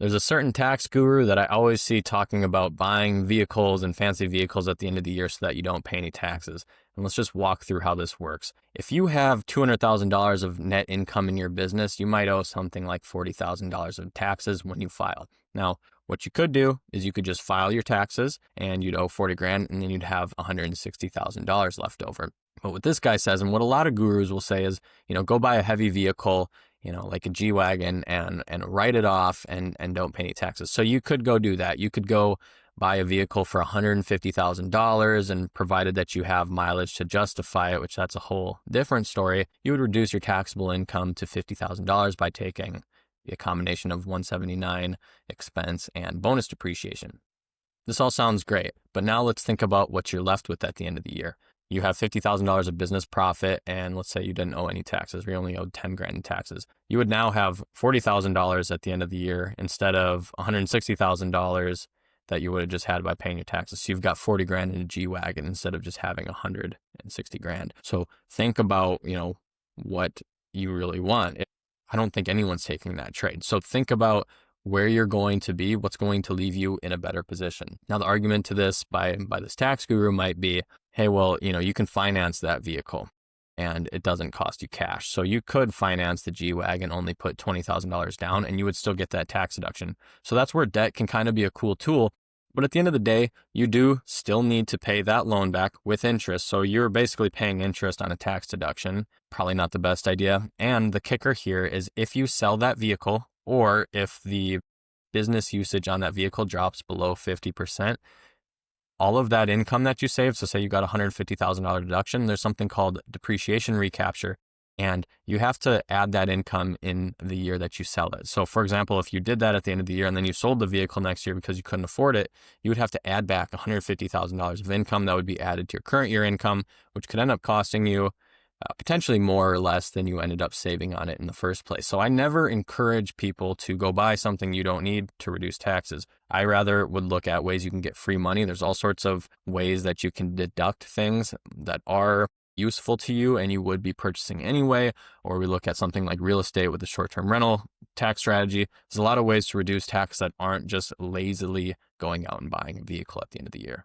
There's a certain tax guru that I always see talking about buying vehicles and fancy vehicles at the end of the year so that you don't pay any taxes. And let's just walk through how this works. If you have $200,000 of net income in your business, you might owe something like $40,000 of taxes when you file. Now, what you could do is you could just file your taxes and you'd owe 40 grand and then you'd have $160,000 left over. But what this guy says, and what a lot of gurus will say is, go buy a heavy vehicle, like a G-Wagon and write it off and don't pay any taxes. So you could go do that. You could go buy a vehicle for $150,000 and provided that you have mileage to justify it, which that's a whole different story, you would reduce your taxable income to $50,000 by taking a combination of 179 expense and bonus depreciation. This all sounds great, but now let's think about what you're left with at the end of the year. You have $50,000 of business profit, and let's say you didn't owe any taxes, or you only owed 10 grand in taxes. You would now have $40,000 at the end of the year instead of $160,000 that you would have just had by paying your taxes. So you've got 40 grand in a G-Wagon instead of just having 160 grand. So think about, what you really want. I don't think anyone's taking that trade. So think about where you're going to be, what's going to leave you in a better position. Now, the argument to this by this tax guru might be, hey, well, you can finance that vehicle and it doesn't cost you cash. So you could finance the G-Wagon, only put $20,000 down and you would still get that tax deduction. So that's where debt can kind of be a cool tool. But at the end of the day, you do still need to pay that loan back with interest. So you're basically paying interest on a tax deduction. Probably not the best idea. And the kicker here is if you sell that vehicle or if the business usage on that vehicle drops below 50%, all of that income that you saved, so say you got a $150,000 deduction, there's something called depreciation recapture, and you have to add that income in the year that you sell it. So for example, if you did that at the end of the year and then you sold the vehicle next year because you couldn't afford it, you would have to add back $150,000 of income that would be added to your current year income, which could end up costing you potentially more or less than you ended up saving on it in the first place. So I never encourage people to go buy something you don't need to reduce taxes. I rather would look at ways you can get free money. There's all sorts of ways that you can deduct things that are useful to you and you would be purchasing anyway. Or we look at something like real estate with the short-term rental tax strategy. There's a lot of ways to reduce tax that aren't just lazily going out and buying a vehicle at the end of the year.